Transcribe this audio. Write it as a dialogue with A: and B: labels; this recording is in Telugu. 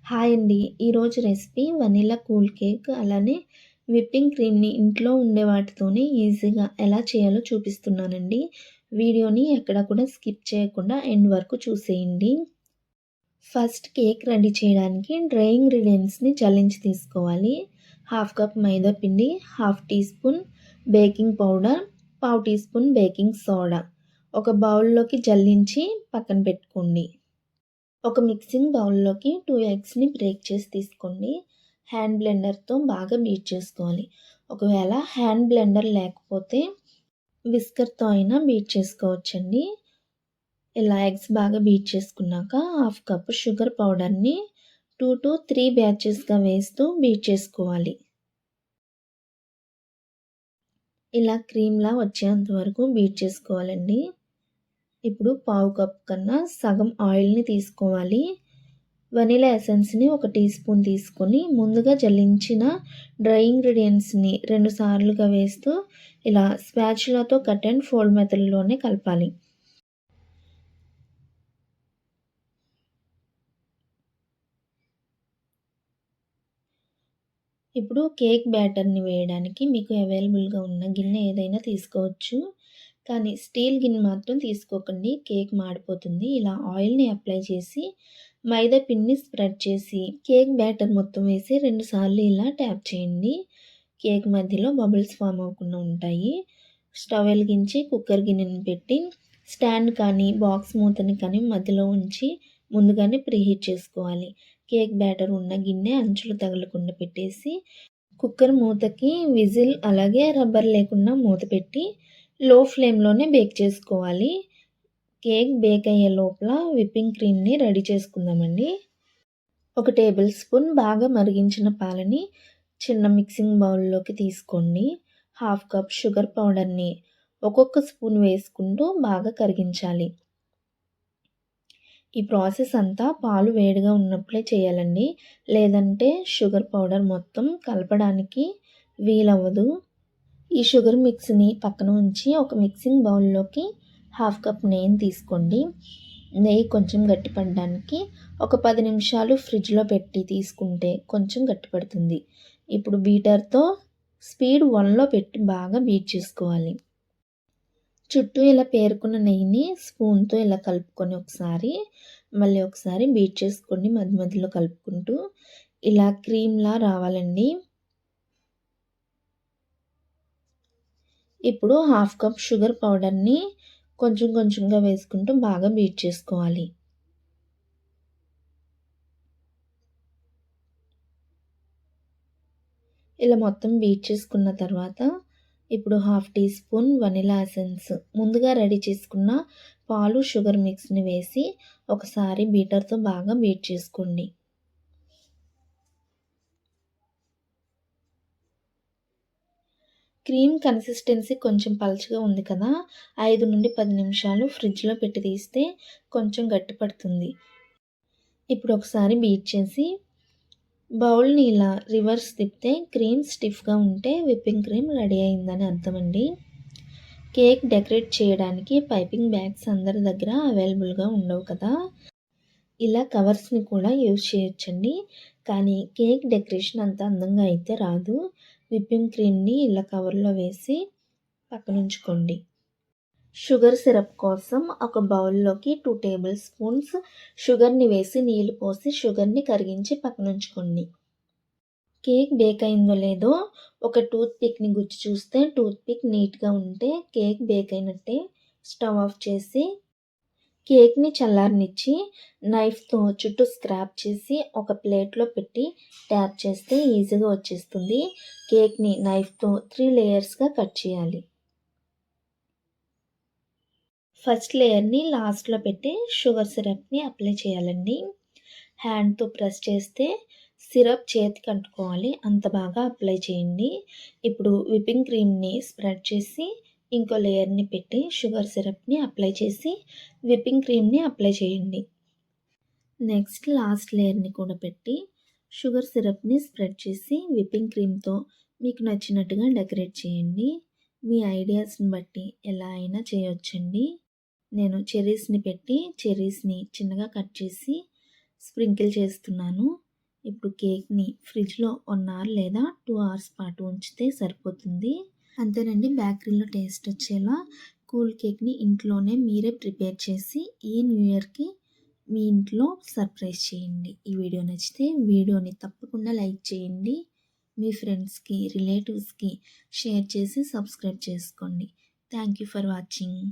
A: హాయ్ అండి. ఈరోజు రెసిపీ వనిల్లా కూల్ కేక్ అలానే విప్పింగ్ క్రీమ్‌ని ఇంట్లో ఉండే వాటితోనే ఈజీగా ఎలా చేయాలో చూపిస్తున్నానండి. వీడియోని ఎక్కడ కూడా స్కిప్ చేయకుండా ఎండ్ వరకు చూసేయండి. ఫస్ట్ కేక్ రెడీ చేయడానికి డ్రై ఇంగ్రీడియెంట్స్‌ని జల్లించి తీసుకోవాలి. హాఫ్ కప్ మైదా పిండి, half teaspoon baking powder, పావు టీ స్పూన్ బేకింగ్ సోడా ఒక బౌల్‌లోకి జల్లించి పక్కన పెట్టుకోండి. ఒక మిక్సింగ్ బౌల్‌లోకి 2 ఎగ్స్‌ని బ్రేక్ చేసి తీసుకోండి. హ్యాండ్ బ్లెండర్‌తో బాగా బీట్ చేసుకోవాలి. ఒకవేళ హ్యాండ్ బ్లెండర్ లేకపోతే విస్కర్‌తో అయినా బీట్ చేసుకోవచ్చండి. ఇలా ఎగ్స్ బాగా బీట్ చేసుకున్నాక హాఫ్ కప్ షుగర్ పౌడర్‌ని 2-3 బ్యాచెస్‌గా వేస్తూ బీట్ చేసుకోవాలి. ఇలా క్రీమ్‌లా వచ్చేంత వరకు బీట్ చేసుకోవాలండి. ఇప్పుడు పావు కప్ కన్నా సగం ఆయిల్‌ని తీసుకోవాలి. వనిలా ఎసెన్స్‌ని ఒక టీ స్పూన్ తీసుకొని ముందుగా జల్లించిన డ్రై ఇంగ్రీడియెంట్స్‌ని 2 సార్లుగా వేస్తూ ఇలా స్పాచులాతో కట్ అండ్ ఫోల్డ్ మెథడ్‌లోనే కలపాలి. ఇప్పుడు కేక్ బ్యాటర్‌ని వేయడానికి మీకు అవైలబుల్‌గా ఉన్న గిన్నె ఏదైనా తీసుకోవచ్చు. కానీ స్టీల్ గిన్నె మాత్రం తీసుకోకండి. కేక్ మాడిపోతుంది. ఇలా ఆయిల్‌ని అప్లై చేసి మైదా పిండిని స్ప్రెడ్ చేసి కేక్ బ్యాటర్ మొత్తం వేసి 2 సార్లు ఇలా ట్యాప్ చేయండి. కేక్ మధ్యలో బబుల్స్ ఫామ్ అవ్వకుండా ఉంటాయి. స్టవ్ వెలిగించి కుక్కర్ గిన్నెని పెట్టి స్టాండ్ కానీ బాక్స్ మూతని కానీ మధ్యలో ఉంచి ముందుగానే ప్రీహీట్ చేసుకోవాలి. కేక్ బ్యాటర్ ఉన్న గిన్నె అంచులు తగలకుండా పెట్టేసి కుక్కర్ మూతకి విజిల్ అలాగే రబ్బర్ లేకుండా మూత పెట్టి లో ఫ్లేమ్‌లోనే బేక్ చేసుకోవాలి. కేక్ బేక్ అయ్యే లోపల విప్పింగ్ క్రీమ్‌ని రెడీ చేసుకుందామండి. ఒక టేబుల్ స్పూన్ బాగా మరిగించిన పాలని చిన్న మిక్సింగ్ బౌల్‌లోకి తీసుకోండి. హాఫ్ కప్ షుగర్ పౌడర్‌ని ఒక్కొక్క స్పూన్ వేసుకుంటూ బాగా కరిగించాలి. ఈ ప్రాసెస్ అంతా పాలు వేడిగా ఉన్నప్పుడే చేయాలండి. లేదంటే షుగర్ పౌడర్ మొత్తం కలపడానికి వీలవ్వదు. ఈ షుగర్ మిక్స్‌ని పక్కన ఉంచి ఒక మిక్సింగ్ బౌల్‌లోకి హాఫ్ కప్ నెయ్యిని తీసుకోండి. నెయ్యి కొంచెం గట్టిపడడానికి ఒక 10 నిమిషాలు ఫ్రిడ్జ్‌లో పెట్టి తీసుకుంటే కొంచెం గట్టిపడుతుంది. ఇప్పుడు బీటర్‌తో స్పీడ్ 1లో పెట్టి బాగా బీట్ చేసుకోవాలి. చుట్టూ ఇలా పేరుకున్న నెయ్యిని స్పూన్‌తో ఇలా కలుపుకొని మళ్ళీ ఒకసారి బీట్ చేసుకోండి మధ్య మధ్యలో కలుపుకుంటూ. ఇలా క్రీమ్‌లా రావాలండి. ఇప్పుడు హాఫ్ కప్ షుగర్ పౌడర్‌ని కొంచెం కొంచెంగా వేసుకుంటూ బాగా బీట్ చేసుకోవాలి. ఇలా మొత్తం బీట్ చేసుకున్న తర్వాత ఇప్పుడు half teaspoon vanilla essence ముందుగా రెడీ చేసుకున్న పాలు షుగర్ మిక్స్‌ని వేసి ఒకసారి బీటర్‌తో బాగా బీట్ చేసుకోండి. క్రీమ్ కన్సిస్టెన్సీ కొంచెం పలచగా ఉంది కదా! 5-10 నిమిషాలు ఫ్రిడ్జ్‌లో పెట్టి తీస్తే కొంచెం గట్టిపడుతుంది. ఇప్పుడు ఒకసారి బీట్ చేసి బౌల్‌ని ఇలా రివర్స్ తిప్పితే క్రీమ్ స్టిఫ్‌గా ఉంటే విప్పింగ్ క్రీమ్ రెడీ అయిందని అర్థమండి. కేక్ డెకరేట్ చేయడానికి పైపింగ్ బ్యాగ్స్ అందరి దగ్గర అవైలబుల్‌గా ఉండవు కదా! ఇలా కవర్స్‌ని కూడా యూజ్ చేయొచ్చండి. కానీ కేక్ డెకరేషన్ అంత అందంగా అయితే రాదు. విప్పింగ్ క్రీమ్‌ని ఇలా కవర్‌లో వేసి పక్కనుంచుకోండి. షుగర్ సిరప్ కోసం ఒక బౌల్‌లోకి 2 టేబుల్ స్పూన్స్ షుగర్‌ని వేసి నీళ్లు పోసి షుగర్‌ని కరిగించి పక్కనుంచుకోండి. కేక్ బేక్ అయిందో లేదో ఒక టూత్ పిక్‌ని గుచ్చి చూస్తే టూత్ పిక్ నీట్‌గా ఉంటే కేక్ బేక్ అయినట్టే. స్టవ్ ఆఫ్ చేసి కేక్‌ని చల్లారనిచ్చి నైఫ్‌తో చుట్టూ స్క్రాప్ చేసి ఒక ప్లేట్‌లో పెట్టి ట్యాప్ చేస్తే ఈజీగా వచ్చేస్తుంది. కేక్‌ని నైఫ్‌తో 3 లేయర్స్‌గా కట్ చేయాలి. ఫస్ట్ లేయర్‌ని లాస్ట్‌లో పెట్టి షుగర్ సిరప్‌ని అప్లై చేయాలండి. హ్యాండ్‌తో ప్రెస్ చేస్తే సిరప్ చేతికి అంటుకోవాలి. అంత బాగా అప్లై చేయండి. ఇప్పుడు విప్పింగ్ క్రీమ్‌ని స్ప్రెడ్ చేసి ఇంకో లేయర్‌ని పెట్టి షుగర్ సిరప్‌ని అప్లై చేసి విప్పింగ్ క్రీమ్‌ని అప్లై చేయండి. నెక్స్ట్ లాస్ట్ లేయర్‌ని కూడా పెట్టి షుగర్ సిరప్‌ని స్ప్రెడ్ చేసి విప్పింగ్ క్రీమ్‌తో మీకు నచ్చినట్టుగా డెకరేట్ చేయండి. మీ ఐడియాస్‌ని బట్టి ఎలా అయినా చేయొచ్చండి. నేను చెర్రీస్‌ని పెట్టి చెర్రీస్‌ని చిన్నగా కట్ చేసి స్ప్రింకిల్ చేస్తున్నాను. ఇప్పుడు కేక్ని ఫ్రిడ్జ్లో 1 అవర్ లేదా 2 అవర్స్ పాటు ఉంచితే సరిపోతుంది. అంతేనండి, బేకరీలో టేస్ట్ వచ్చేలా కూల్ కేక్ని ఇంట్లోనే మీరే ప్రిపేర్ చేసి ఈ న్యూ ఇయర్కి మీ ఇంట్లో సర్ప్రైజ్ చేయండి. ఈ వీడియో నచ్చితే వీడియోని తప్పకుండా లైక్ చేయండి. మీ ఫ్రెండ్స్కి, రిలేటివ్స్కి షేర్ చేసి సబ్స్క్రైబ్ చేసుకోండి. Thank you for watching.